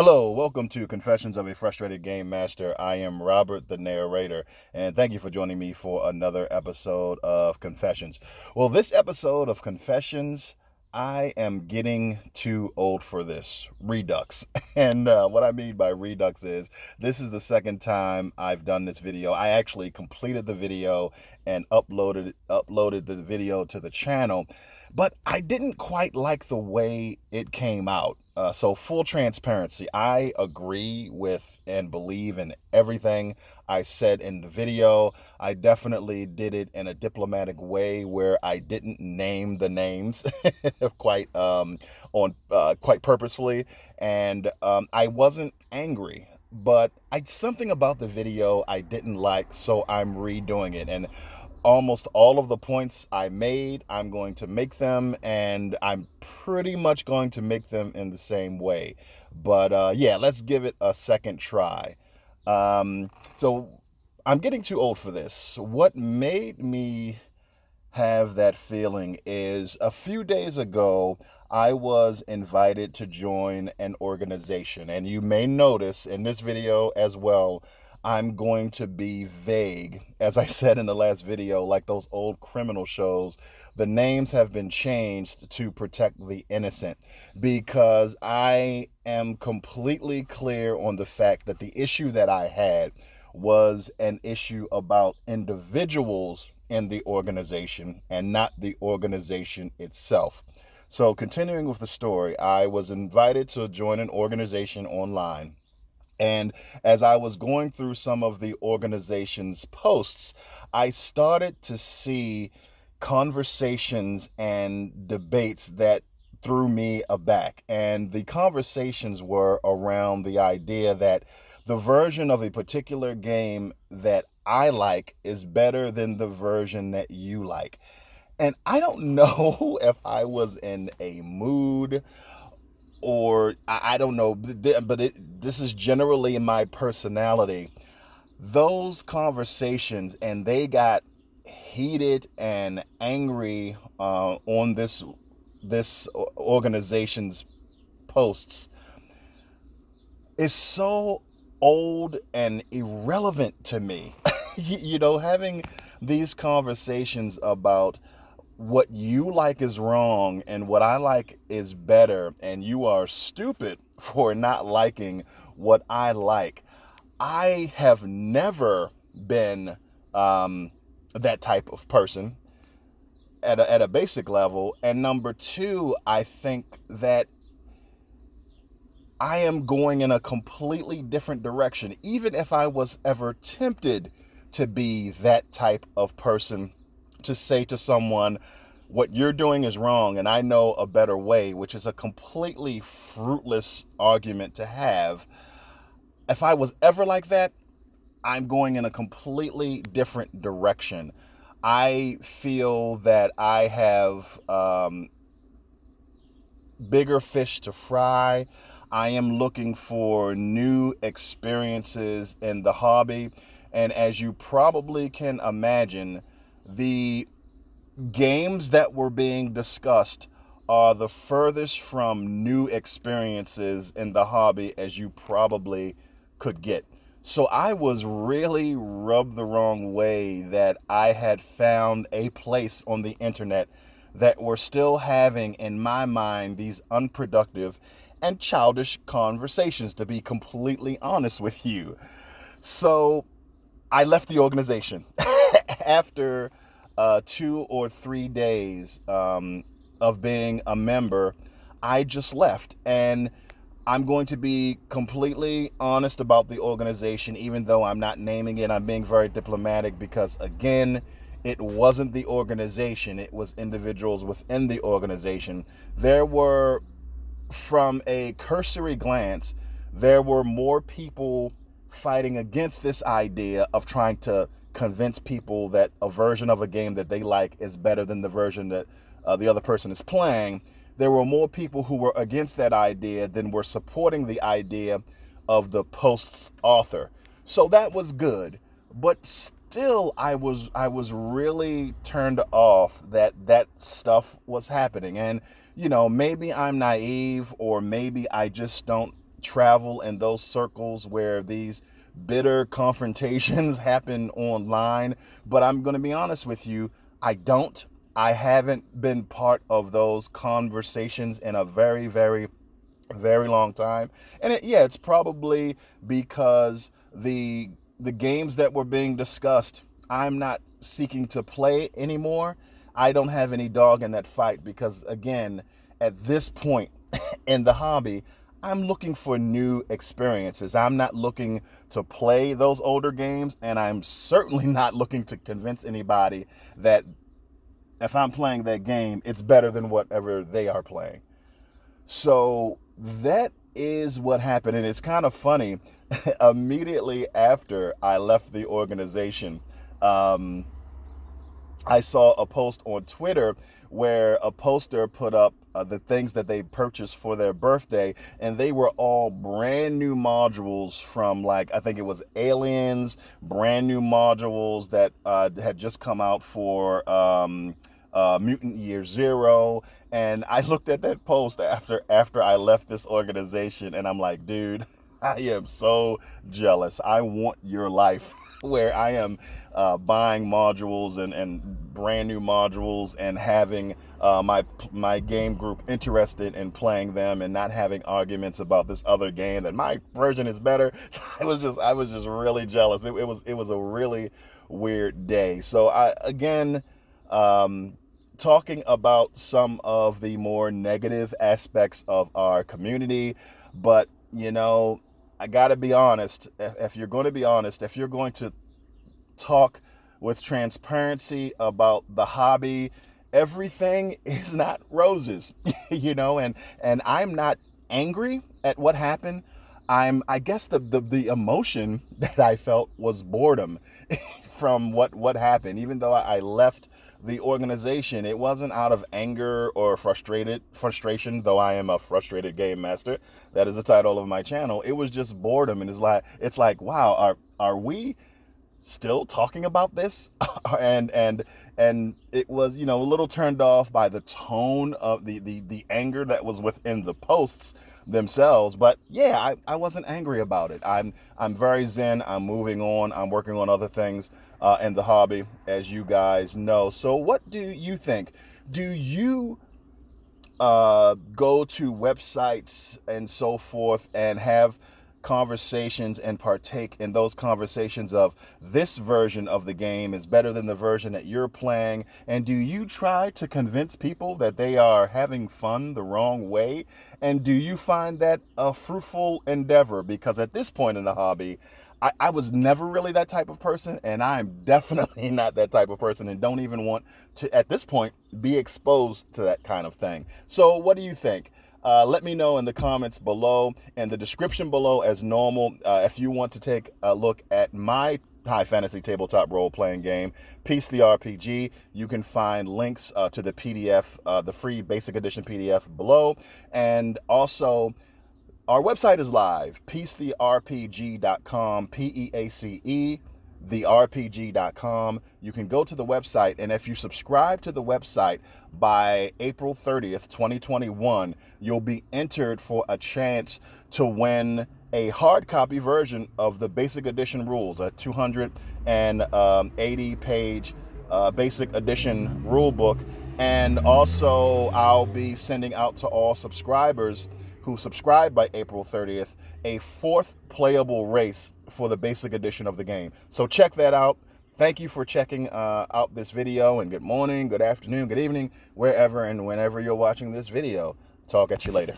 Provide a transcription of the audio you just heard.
Hello, welcome to Confessions of a Frustrated Game Master. I am Robert, the narrator, and thank you for joining me for another episode of Confessions. Well, this episode of Confessions, I am getting too old for this. Redux. And what I mean by Redux is this is the second time I've done this video. I actually completed the video and uploaded the video to the channel, but I didn't quite like the way it came out. So full transparency, I agree with and believe in everything I said in the video. I definitely did it in a diplomatic way where I didn't name the names quite purposefully, and I wasn't angry. But something about the video I didn't like, so I'm redoing it. And almost all of the points I made, I'm going to make them, and I'm pretty much going to make them in the same way. But yeah, let's give it a second try. So I'm getting too old for this. What made me have that feeling is a few days ago, I was invited to join an organization. And you may notice in this video as well, I'm going to be vague. As I said in the last video, like those old criminal shows, the names have been changed to protect the innocent, because I am completely clear on the fact that the issue that I had was an issue about individuals in the organization and not the organization itself. So continuing with the story, I was invited to join an organization online. And as I was going through some of the organization's posts, I started to see conversations and debates that threw me aback. And the conversations were around the idea that the version of a particular game that I like is better than the version that you like. And I don't know if I was in a mood, or I don't know, but this is generally my personality. Those conversations, and they got heated and angry on this organization's posts, is so old and irrelevant to me. Having these conversations about what you like is wrong and what I like is better, and you are stupid for not liking what I like. I have never been that type of person at a basic level. And number two, I think that I am going in a completely different direction. Even if I was ever tempted to be that type of person, to say to someone, what you're doing is wrong and I know a better way, which is a completely fruitless argument to have. If I was ever like that, I'm going in a completely different direction. I feel that I have bigger fish to fry. I am looking for new experiences in the hobby. And as you probably can imagine, the games that were being discussed are the furthest from new experiences in the hobby as you probably could get. So I was really rubbed the wrong way that I had found a place on the internet that were still having, in my mind, these unproductive and childish conversations, to be completely honest with you. So I left the organization after 2 or 3 days of being a member. I just left, and I'm going to be completely honest about the organization, even though I'm not naming it. I'm being very diplomatic because, again, it wasn't the organization. It was individuals within the organization. There were, from a cursory glance, there were more people fighting against this idea of trying to convince people that a version of a game that they like is better than the version that the other person is playing. There were more people who were against that idea than were supporting the idea of the post's author. So that was good, but still I was really turned off that stuff was happening. And maybe I'm naive, or maybe I just don't travel in those circles where these bitter confrontations happen online. But I'm going to be honest with you, I don't. I haven't been part of those conversations in a very, very, very long time. And yeah, it's probably because the games that were being discussed, I'm not seeking to play anymore. I don't have any dog in that fight because, again, at this point in the hobby, I'm looking for new experiences. I'm not looking to play those older games, and I'm certainly not looking to convince anybody that if I'm playing that game, it's better than whatever they are playing. So that is what happened. And it's kind of funny. Immediately after I left the organization, um, I saw a post on Twitter where a poster put up the things that they purchased for their birthday, and they were all brand new modules from, like, I think it was Aliens, brand new modules that had just come out for Mutant Year Zero. And I looked at that post after I left this organization, and I'm like, dude, I am so jealous. I want your life where I am buying modules and brand new modules and having my game group interested in playing them and not having arguments about this other game that my version is better. I was just really jealous. It was a really weird day. So I again. Talking about some of the more negative aspects of our community, but I gotta be honest. If you're going to be honest, if you're going to talk with transparency about the hobby, everything is not roses, and I'm not angry at what happened. I guess the emotion that I felt was boredom from what happened. Even though I left the organization, it wasn't out of anger or frustration, though I am a frustrated game master. That is the title of my channel. It was just boredom, and it's like, wow, are we still talking about this? and it was, a little turned off by the tone of the anger that was within the posts themselves. But yeah, I wasn't angry about it. I'm very zen. I'm moving on. I'm working on other things in the hobby, as you guys know. So what do you think? Do you go to websites and so forth and have conversations and partake in those conversations of this version of the game is better than the version that you're playing? And do you try to convince people that they are having fun the wrong way? And do you find that a fruitful endeavor? Because at this point in the hobby, I was never really that type of person, and I'm definitely not that type of person and don't even want to, at this point, be exposed to that kind of thing. So what do you think? Let me know in the comments below and the description below, as normal. If you want to take a look at my high fantasy tabletop role-playing game, Peace the RPG, you can find links to the PDF, the free basic edition PDF below. And also, our website is live, peacetherpg.com, Peace, therpg.com. You can go to the website, and if you subscribe to the website by April 30th, 2021, you'll be entered for a chance to win a hard copy version of the basic edition rules, a 280-page basic edition rule book. And also, I'll be sending out to all subscribers who subscribe by April 30th a 4th playable race for the basic edition of the game. So check that out. Thank you for checking out this video, and good morning, good afternoon, good evening, wherever and whenever you're watching this video. Talk at you later.